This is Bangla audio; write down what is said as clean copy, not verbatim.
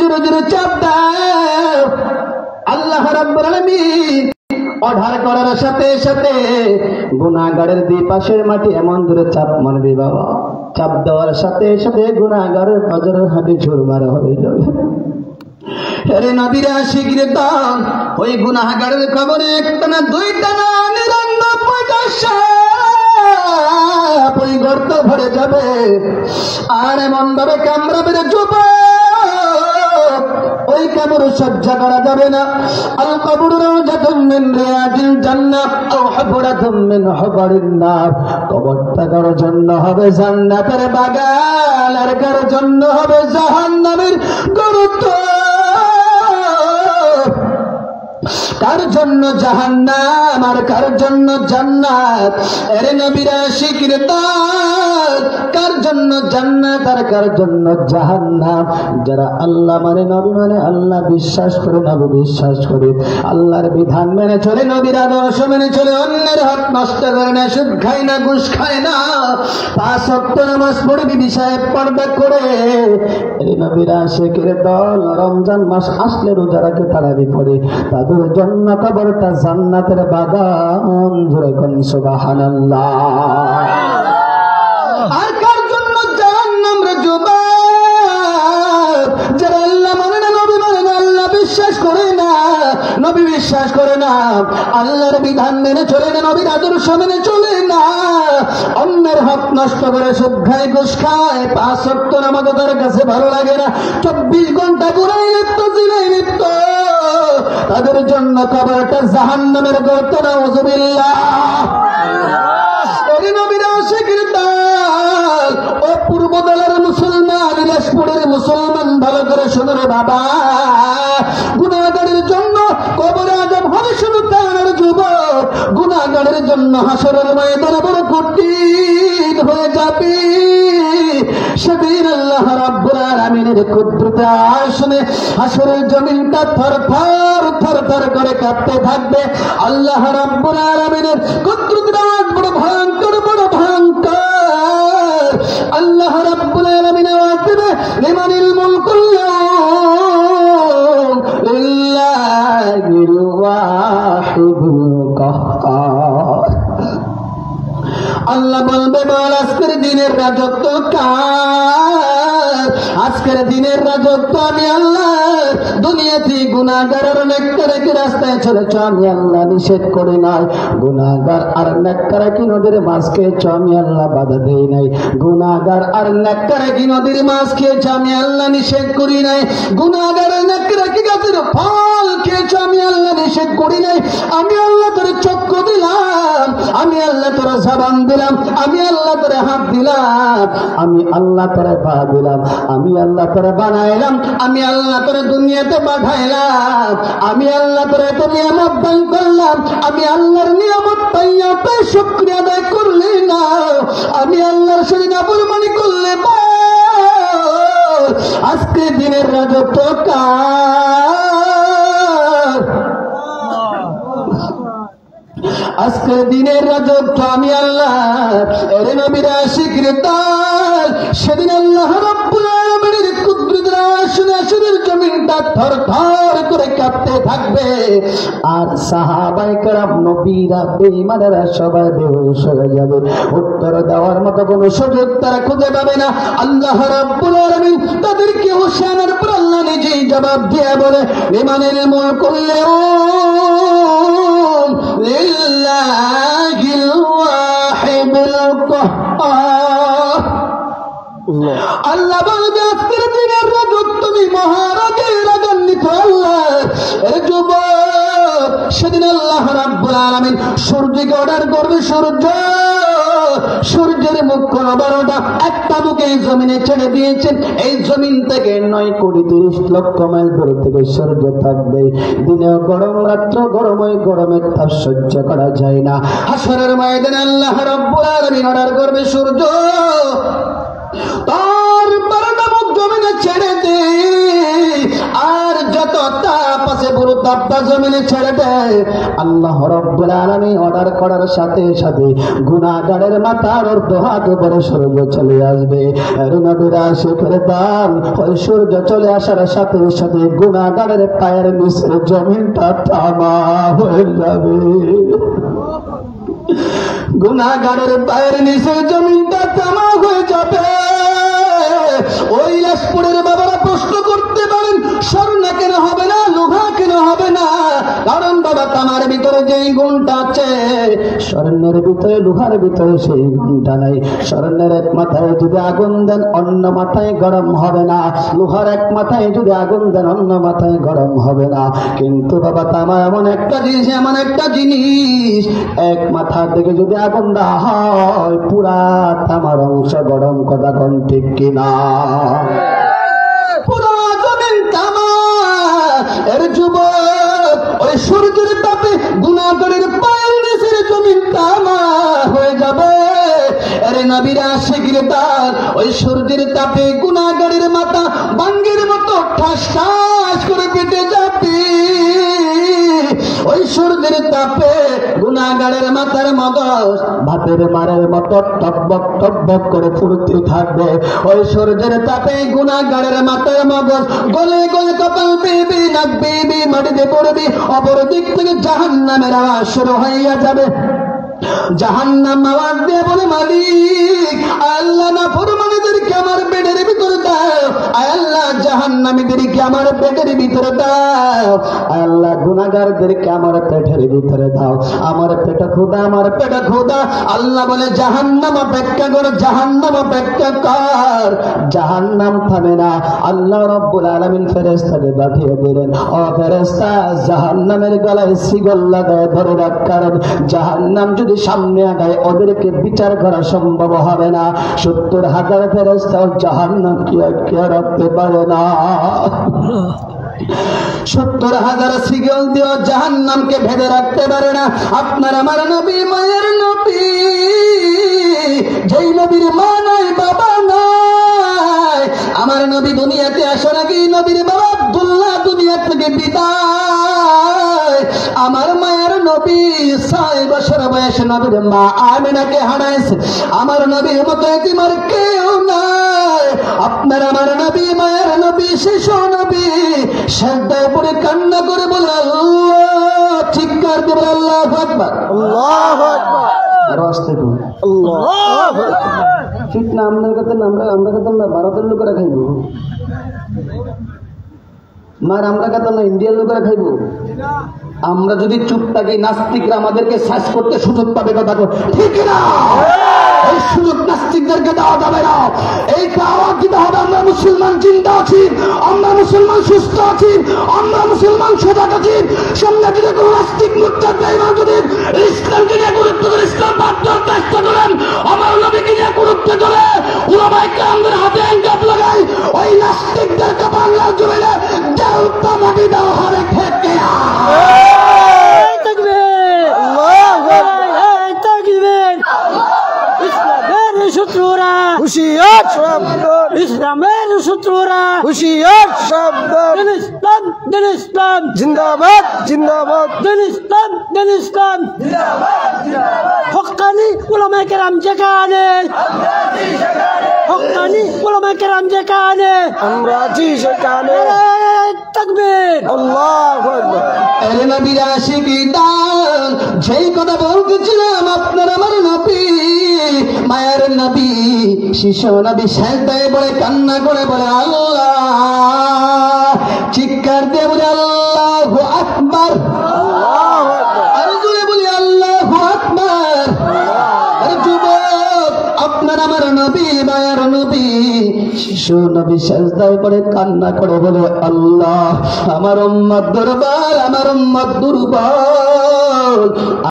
জোরে জোরে চাপ দাও। আল্লাহ রাব্বুল আলামিন অর্ডার করার সাথে সাথে গুনাহগারের দুই পাশের মাটি এমন জোরে চাপ মারবে বাবা, চাপ দেওয়ার সাথে সাথে গুনাহগারের পাজরের হাঁটি চুরমার হয়ে যাবে। আরে নবীরা শিগগির দান, ওই গুনাহগারের কবরে একটা না দুইটা না 99 ওই গর্ত ভরে যাবে। আর এমন ভাবে কামড়াবে যুবক, ওই কবর সহ্য করা যাবে না। আল কবর রাউযাতুম মিন রিয়াদিল জান্নাহ আও হুফরাতুম মিন হুফারিন নার। কবরটা কারোর জন্য হবে জান্নাতের বাগান, আর কারোর জন্য হবে জাহান্নামের গর্ত। কার জন্য জাহান্নাম আর কার জন্য জান্নাত। এর নবীরা শিকির দান, কার জন্য জান্নাত আর কার জন্য জাহান্নাম। যারা আল্লাহ মানে নবী মানে আল্লাহ বিশ্বাস করে, নবী বিশ্বাস করে, আল্লাহর বিধান মেনে চলে, নবীর আদর্শ মেনে চলে, অন্যের হক নষ্ট করে না, সুদ খায় না, ঘুষ খায় না, 5 ওয়াক্ত নামাজ পড়ে বিবি সাহেব পর্দা করে। এই নবীরা শিকির দল রমজান মাস আসলে রোজা রাখে, তারাবি পড়ে, তাদের জন্য কবরটা জান্নাতের বাগান। জোরে কোন সুবহানাল্লাহ। আর কার জন্য জাহান্নাম রে যুবক? যারা আল্লাহ মানে না, নবী মানে না, আল্লাহ বিশ্বাস করে না, নবী বিশ্বাস করে না, আল্লাহর বিধান মেনে চলে না, নবীর আদর্শ মেনে চলে না, অন্যের হক নষ্ট করে, সুদ খায়, ঘুষ খায়, 5 ওয়াক্ত নামাজ তার কাছে ভালো লাগে না, 24 ঘন্টা গুনাহে লিপ্ত, জিনায় লিপ্ত, তাদের জন্য কবরটা জাহান্নামের গর্ত। নাউযুবিল্লাহ। ওরে নবীরা শিকির দান, ও পূর্বদলের মুসলমান, দিনাজপুরের মুসলমান, ভালো করে শোনো রে বাবা। গুনাহগারের জন্য কবরে আযাব হবে শুধু তার যুবক, গুনাহগারের জন্য হাসরের ময়দানে বড় কঠিন হয়ে যাবে। সেদিন আল্লাহ রাব্বুল আলামিনের কুদরতে আসনে হাসরের জমিনটা থরথর থরথর করে কাঁপতে থাকবে। আল্লাহ রাব্বুল আলামিনের কুদরতের আওয়াজ বড় ভয়ঙ্কর, বড় ভয়ঙ্কর। আল্লাহ রাব্বুল আলামিন আওয়াজ দেবে, লিমানিল মুলকুল ইয়াউম লিল্লাহিল ওয়াহিদুল কাহ্হার। আল্লাহ বলবে, বল আজকের দিনের রাজত্ব কার? আজকের দিনের রাজত্ব আমি আল্লাহ। দুনিয়াতে গুনাহগারের নেককারকে রাস্তায় চলেছ, আমি আল্লাহ নিষেধ করি নাই। গুনাহগার আর নেককারকে নদীর মাছ খেয়েছ, আমি আল্লাহ বাধা দেই নাই। গুনাহগার আর নেককারকে নদীর মাছ খেয়েছ, আমি আল্লাহ নিষেধ করি নাই। গুনাহগার আর নেককারকে গাছের ফল খেয়েছ, আমি আল্লাহ নিষেধ করি নাই। আমি আল্লাহ তোর চক্ষু দিলাম, আমি আল্লাহ তোর জবান দিলাম, আমি আল্লাহ তোরে হাত দিলাম, আমি আল্লাহ তোরে পা দিলাম, আমি আল্লাহ তোরে বানাইলাম, আমি আল্লাহ তোরে দুনিয়াতে পাঠাইলাম, আমি আল্লাহ তোরে এত নিয়ামত দান করলাম। আমি আল্লাহর নিয়ামত পাইয়া তাই শুকরিয়া আদায় করলি না, আমি আল্লাহর সাথে নাফরমানি করলে আজকে দিনের রাজত্ব কার? আজকে দিনের রাজত্ব আমি আল্লাহ। এর নবীরা শিকির দান, সেদিন আল্লাহ রাব্বুল আলামিনের কুদরতের আসনে আসনের জমিনটা থরথর করে কাঁপতে থাকবে। আর সাহাবায়ে কেরাম, নবীরা, বেঈমানেরা সবাই বেহুশ হয়ে যাবে। উত্তর দেওয়ার মতো কোন সুযোগ তারা খুঁজে পাবে না। আল্লাহ রাব্বুল আলামিন তাদেরকে হুশিয়ারের পর আল্লাহ নিজেই জবাব দিয়ে বলে, লিমানিল মুলকুল ইয়াউম লিল্লাহিল ওয়াহিদুল কাহ্হার। আল্লাহ বলবে, আজকের দিনের রাজত্ব তুমি মহারাজের রাগান্বিত আল্লাহ। এর যুবক, সেদিন আল্লাহ রাব্বুল আলামিন সূর্যকে অর্ডার করবে, সূর্যের মুখ 12টা, একটা মুখে জমিনে ছেড়ে দিয়েছেন। এই জমিন থেকে 9,30,00,000 মাইল দূর থেকে সূর্য থাকবে। দিনে গরম, রাত্র গরম, ওই গরমের তাপ সহ্য করা যায় না। হাসরের ময়দানে আল্লাহ রাব্বুল আলামিন অর্ডার করবে, সূর্য তার 12টা মুখ জমিনে ছেড়ে দে, আর যত তাপ আছে পুরো দাব্বা জমিনে ছেড়ে দেয়, আল্লাহ রাব্বুল আলামিন অর্ডার করার সাথে সাথে গুনাহগারের মাথার অর্ধহাত উপরে সূর্য চলে আসবে। এর নবীর আশিকের দাম, ওই সূর্য চলে আসার সাথে সাথে গুনাহগারের পায়ের নিচে জমিনটা তামা হয়ে যাবে। গুনাহগারের পায়ের নিচে জমিনটা তামা হয়ে যাবে। ওই লাশপুরের বাবারা প্রশ্ন করতে পারেন, স্বর্ণ কেন হবে না, লোহা কেন হবে না? কারণ বাবা তামার ভিতরে যেই গুণটা আছে, স্বর্ণের ভিতরে লোহার ভিতরে সেই গুণটা নাই। স্বর্ণের এক মাথায় যদি আগুন দেন অন্য মাথায় গরম হবে না, লোহার এক মাথায় যদি আগুন দেন অন্য মাথায় গরম হবে না। কিন্তু বাবা তামা এমন একটা জিনিস, এমন একটা জিনিস, এক মাথা থেকে যদি আগুন দেওয়া হয় পুরা তামার অংশ গরম। কথা কোন ঠিক কিনা? পুরা জমিন তামা। এর যুবক, ওই সূর্যের তাপে গুনাহগারের পায়ের নিচের জমিন তামা হয়ে যাবে। আরে নবীর আশিকের দান, ওই সূর্যের তাপে গুনাহগারের মাথা বাঙ্গের মতো ঠাস ঠাস করে পেটে যাবে। ওই সূর্যের তাপে গুনাহগারের মাথার মগজ ভাতের মারের মতো টকবক টকবক করে ফুটতে থাকবে। ওই সূর্যের তাপে গুনাহগারের মাথার মগজ গলে গলে কপাল বেবি নাক বেবি মাটিতে পড়বে। অপর দিক থেকে জাহান্নামের আওয়াজ শুরু হইয়া যাবে। জাহান্নাম আওয়াজ দিয়ে বলে, মালিক আল্লাহ না ফরমানীদেরকে আমার পেটের ভিতরে দাও, আল্লাহ জাহান্নামীদেরকে আমার পেটের ভিতরে দাও, আল্লাহ গুনাহগারদেরকে আমার পেটের ভিতরে দাও। আমার পেটে ক্ষুধা, আমার পেটে ক্ষুধা। আল্লাহ বলে, জাহান্নাম অপেক্ষা কর, জাহান্নাম অপেক্ষা কর। জাহান্নাম থামে না। আল্লাহ রাব্বুল আলামিন ফেরেশতাকে পাঠিয়ে দিলেন, ও ফেরেশতা, জাহান্নামের গলায় শিকল লাগায় ধরে রাখ, কারণ জাহান্নাম যদি সামনে আগায় ওদেরকে বিচার করা সম্ভব হবে না। 70,000 ফেরেশতাও জাহান্নামকে আটকে রাখতে পারে না। 70,000 শিকল দিয়েও জাহান্নামকে ভেদে রাখতে পারে না। আপনার আমার নবী, মায়ের নবী, যেই নবীর মা নাই, বাবা নাই। আমার নবী দুনিয়াতে আসার আগেই নবীর বাবা আব্দুল্লাহ দুনিয়া থেকে বিদায়। আমার মায়ের নবী 6 বছর বয়সে নবীর মা আমিনাকে হারাইছে। আমার নবীর মতো এতিমার কেউ নাই। আপনার আমার নবী, মায়ের নবী, শিশু নবী সেজদায় পড়ে কান্না করে বলে, আল্লাহ, চিৎকার দিয়ে বলে, আল্লাহু আকবার, আল্লাহু আকবার। আর আস্তে করে আল্লাহু আকবার। ঠিক না? আমরা কথা না ভারতের লোকেরা খাইব, মার আমরা কথা না ইন্ডিয়ার লোকেরা খাইব। আমরা যদি চুপ থাকি, নাস্তিকরা আমাদেরকে সাজ করতে সুযোগ পাবে। কথা ঠিক না? এই সুযোগ নাস্তিকদেরকে দেওয়া যাবে না। এই আওয়াজ দিতে হবে, আমরা মুসলমান জিন্দা আছি, আমরা মুসলমান সুস্থ আছি, আমরা মুসলমান সজাগ আছি। সামনে যদি কোনো নাস্তিক মুরতাদ বেঈমান যদি ইসলামকে নিয়ে গুরুত্ব করে ইসলাম বাধ্যার চেষ্টা করেন, আমার নবীকে নিয়ে গুরুত্ব করে উলামায়ে কেরামদের হাতে আঙ্গাপ লাগাই, ওই নাস্তিকদেরকে বাংলার জমিনে দেউতা মাটি দেওয়া হবে। ঠিক কিনা? শত্রুরা হুশিয়ার, ইসলামের শত্রুরা হুশিয়ার। দিন ইসলাম, দিন ইসলাম জিন্দাবাদ, জিন্দাবাদ। দিন ইসলাম, দিন ইসলাম জিন্দাবাদ, জিন্দাবাদ। হক্কানি উলামায়ে কেরাম যেখানে, হক্কানি উলামায়ে কেরাম যেখানে, আমরা আছি সেখানে। তাকবীর, আল্লাহু আকবার। এর নবীর আশিকি দান, যেই কথা বলতেছিলাম, আপনার আমার নবী, মায়ের নবী, শিশু নবী সেজদায় পড়ে কান্না করে বলে, আল্লাহ, চিৎকার দিয়ে বলে, আল্লাহু আকবার, আল্লাহু আকবার। আর জোরে বলি, আল্লাহু আকবার। আর যুবক, আপনার আমার নবী, মায়ের নবী, শিশু নবী সেজদায় পড়ে কান্না করে বলে, আল্লাহ, আমার উম্মত দুর্বল, আমার উম্মত দুর্বল।